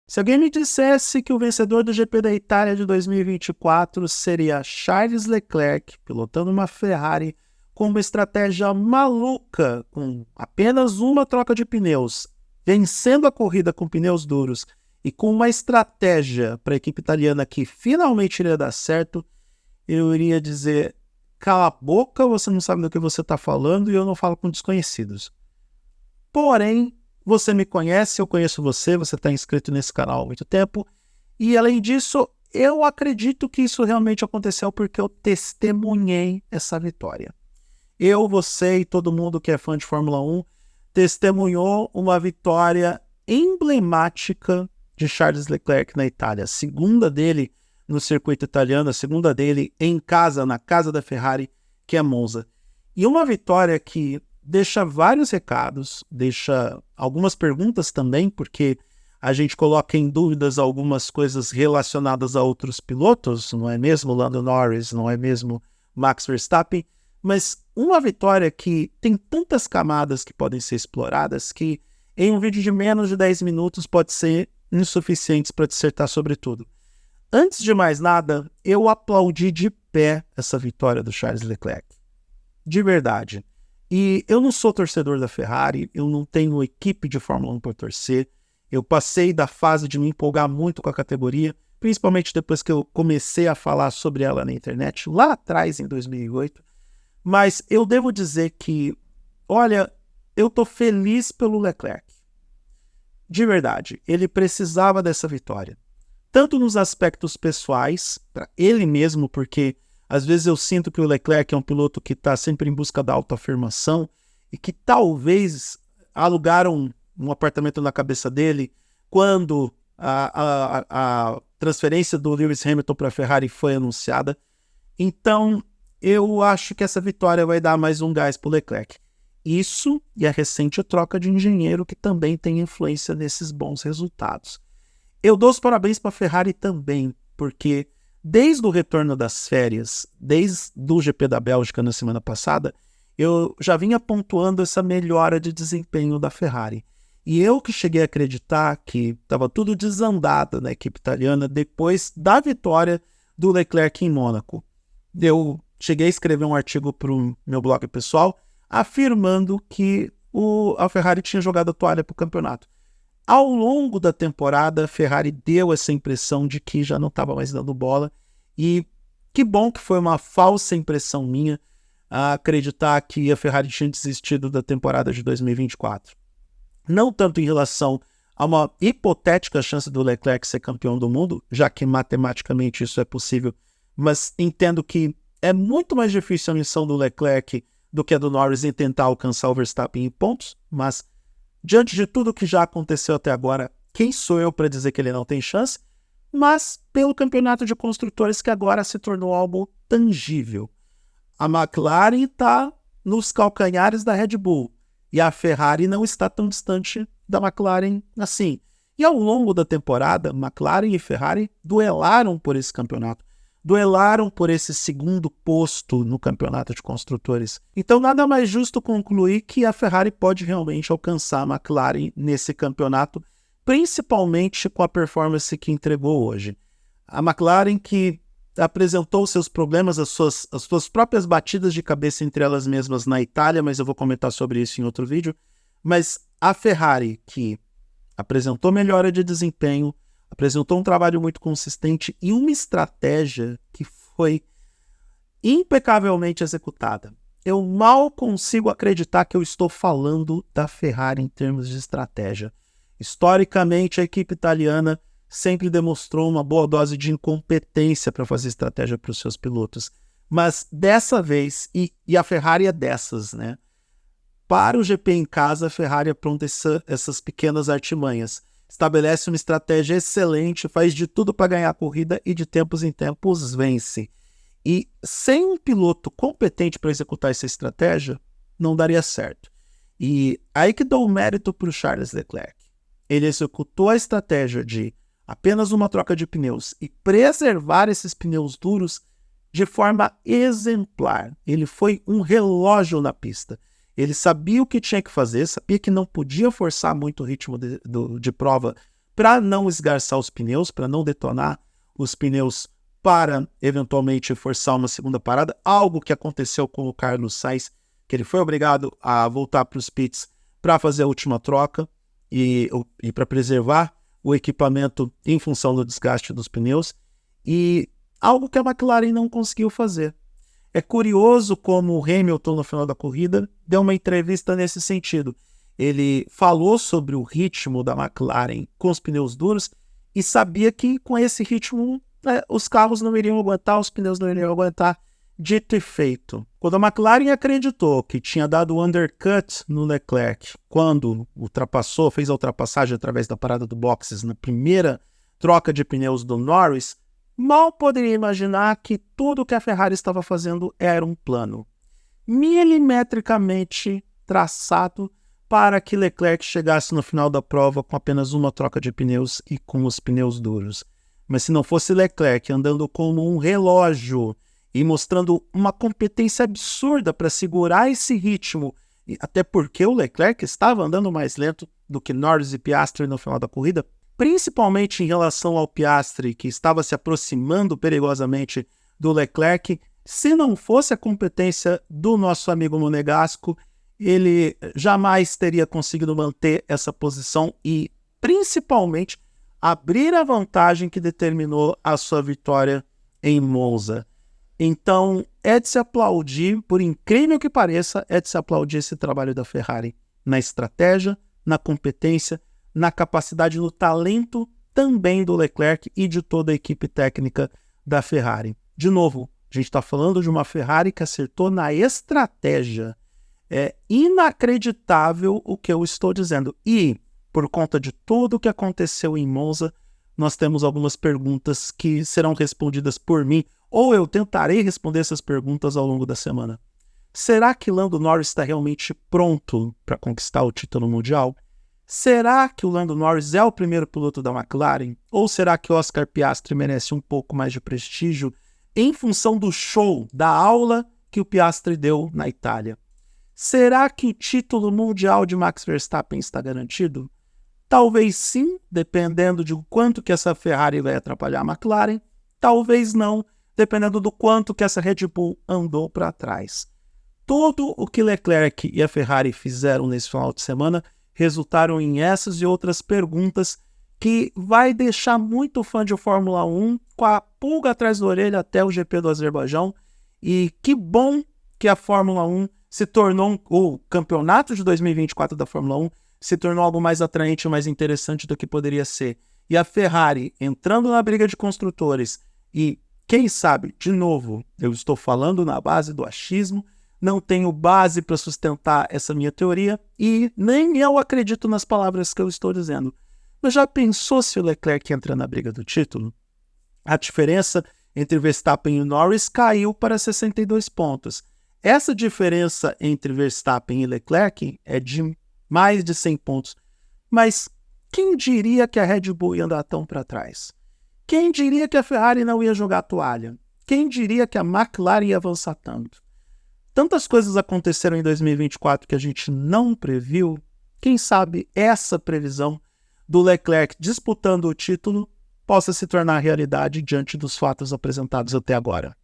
Se alguém me dissesse que o vencedor do GP da Itália de 2024 seria Charles Leclerc, pilotando uma Ferrari com uma estratégia maluca, com apenas uma troca de pneus, vencendo a corrida com pneus duros e com uma estratégia para a equipe italiana que finalmente iria dar certo, eu iria dizer: cala a boca, você não sabe do que você está falando e eu não falo com desconhecidos. Porém, você me conhece, eu conheço você, você está inscrito nesse canal há muito tempo, e além disso, eu acredito que isso realmente aconteceu porque eu testemunhei essa vitória. Eu, você e todo mundo que é fã de Fórmula 1 testemunhou uma vitória emblemática de Charles Leclerc na Itália, a segunda dele no circuito italiano, a segunda dele em casa, na casa da Ferrari, que é Monza. E uma vitória que deixa vários recados, deixa algumas perguntas também, porque a gente coloca em dúvidas algumas coisas relacionadas a outros pilotos, não é mesmo Lando Norris, não é mesmo Max Verstappen, mas uma vitória que tem tantas camadas que podem ser exploradas que em um vídeo de menos de 10 minutos pode ser insuficientes para dissertar sobre tudo. Antes de mais nada, eu aplaudi de pé essa vitória do Charles Leclerc. De verdade. E eu não sou torcedor da Ferrari, eu não tenho equipe de Fórmula 1 para torcer. Eu passei da fase de me empolgar muito com a categoria, principalmente depois que eu comecei a falar sobre ela na internet, lá atrás, em 2008. Mas eu devo dizer que, olha, eu tô feliz pelo Leclerc. De verdade, ele precisava dessa vitória. Tanto nos aspectos pessoais, para ele mesmo, porque às vezes eu sinto que o Leclerc é um piloto que está sempre em busca da autoafirmação e que talvez alugaram um apartamento na cabeça dele quando a transferência do Lewis Hamilton para a Ferrari foi anunciada. Então, eu acho que essa vitória vai dar mais um gás para o Leclerc. Isso e a recente troca de engenheiro que também tem influência nesses bons resultados. Eu dou os parabéns para a Ferrari também, porque desde o retorno das férias, desde o GP da Bélgica na semana passada, eu já vinha pontuando essa melhora de desempenho da Ferrari. E eu que cheguei a acreditar que estava tudo desandado na equipe italiana depois da vitória do Leclerc em Mônaco. Eu cheguei a escrever um artigo para o meu blog pessoal afirmando que a Ferrari tinha jogado a toalha para o campeonato. Ao longo da temporada, a Ferrari deu essa impressão de que já não estava mais dando bola. E que bom que foi uma falsa impressão minha a acreditar que a Ferrari tinha desistido da temporada de 2024. Não tanto em relação a uma hipotética chance do Leclerc ser campeão do mundo, já que matematicamente isso é possível, mas entendo que é muito mais difícil a missão do Leclerc do que a do Norris em tentar alcançar o Verstappen em pontos, mas diante de tudo que já aconteceu até agora, quem sou eu para dizer que ele não tem chance? Mas pelo campeonato de construtores que agora se tornou algo tangível. A McLaren está nos calcanhares da Red Bull e a Ferrari não está tão distante da McLaren assim. E ao longo da temporada, McLaren e Ferrari duelaram por esse campeonato. Duelaram por esse segundo posto no campeonato de construtores. Então nada mais justo concluir que a Ferrari pode realmente alcançar a McLaren nesse campeonato, principalmente com a performance que entregou hoje. A McLaren que apresentou seus problemas, as suas próprias batidas de cabeça entre elas mesmas na Itália, mas eu vou comentar sobre isso em outro vídeo. Mas a Ferrari que apresentou melhora de desempenho, apresentou um trabalho muito consistente e uma estratégia que foi impecavelmente executada. Eu mal consigo acreditar que eu estou falando da Ferrari em termos de estratégia. Historicamente, a equipe italiana sempre demonstrou uma boa dose de incompetência para fazer estratégia para os seus pilotos. Mas dessa vez, e a Ferrari é dessas, né? Para o GP em casa, a Ferrari apronta essas pequenas artimanhas. Estabelece uma estratégia excelente, faz de tudo para ganhar a corrida e de tempos em tempos vence. E sem um piloto competente para executar essa estratégia, não daria certo. E aí que dou o mérito para o Charles Leclerc. Ele executou a estratégia de apenas uma troca de pneus e preservar esses pneus duros de forma exemplar. Ele foi um relógio na pista. Ele sabia o que tinha que fazer, sabia que não podia forçar muito o ritmo de prova para não esgarçar os pneus, para não detonar os pneus para eventualmente forçar uma segunda parada, algo que aconteceu com o Carlos Sainz, que ele foi obrigado a voltar para os pits para fazer a última troca e para preservar o equipamento em função do desgaste dos pneus, e algo que a McLaren não conseguiu fazer. É curioso como o Hamilton, no final da corrida, deu uma entrevista nesse sentido. Ele falou sobre o ritmo da McLaren com os pneus duros e sabia que com esse ritmo os carros não iriam aguentar, os pneus não iriam aguentar. Dito e feito. Quando a McLaren acreditou que tinha dado o undercut no Leclerc, quando fez a ultrapassagem através da parada do boxes na primeira troca de pneus do Norris, mal poderia imaginar que tudo que a Ferrari estava fazendo era um plano milimetricamente traçado para que Leclerc chegasse no final da prova com apenas uma troca de pneus e com os pneus duros. Mas se não fosse Leclerc andando como um relógio e mostrando uma competência absurda para segurar esse ritmo, até porque o Leclerc estava andando mais lento do que Norris e Piastri no final da corrida, principalmente em relação ao Piastri, que estava se aproximando perigosamente do Leclerc. Se não fosse a competência do nosso amigo Monegasco, ele jamais teria conseguido manter essa posição e, principalmente, abrir a vantagem que determinou a sua vitória em Monza. Então, é de se aplaudir, por incrível que pareça, é de se aplaudir esse trabalho da Ferrari na estratégia, na competência, na capacidade, no talento também do Leclerc e de toda a equipe técnica da Ferrari. De novo, a gente está falando de uma Ferrari que acertou na estratégia. É inacreditável o que eu estou dizendo. E, por conta de tudo o que aconteceu em Monza, nós temos algumas perguntas que serão respondidas por mim, ou eu tentarei responder essas perguntas ao longo da semana. Será que Lando Norris está realmente pronto para conquistar o título mundial? Será que o Lando Norris é o primeiro piloto da McLaren? Ou será que Oscar Piastri merece um pouco mais de prestígio em função do show, da aula que o Piastri deu na Itália? Será que o título mundial de Max Verstappen está garantido? Talvez sim, dependendo de quanto que essa Ferrari vai atrapalhar a McLaren. Talvez não, dependendo do quanto que essa Red Bull andou para trás. Tudo o que Leclerc e a Ferrari fizeram nesse final de semana resultaram em essas e outras perguntas que vai deixar muito fã de Fórmula 1 com a pulga atrás da orelha até o GP do Azerbaijão. E que bom que a Fórmula 1 se tornou, o campeonato de 2024 da Fórmula 1 se tornou algo mais atraente e mais interessante do que poderia ser. E a Ferrari entrando na briga de construtores e, quem sabe, de novo, eu estou falando na base do achismo, não tenho base para sustentar essa minha teoria e nem eu acredito nas palavras que eu estou dizendo. Mas já pensou se o Leclerc entra na briga do título? A diferença entre Verstappen e Norris caiu para 62 pontos. Essa diferença entre Verstappen e Leclerc é de mais de 100 pontos. Mas quem diria que a Red Bull ia andar tão para trás? Quem diria que a Ferrari não ia jogar a toalha? Quem diria que a McLaren ia avançar tanto? Tantas coisas aconteceram em 2024 que a gente não previu. Quem sabe essa previsão do Leclerc disputando o título possa se tornar realidade diante dos fatos apresentados até agora.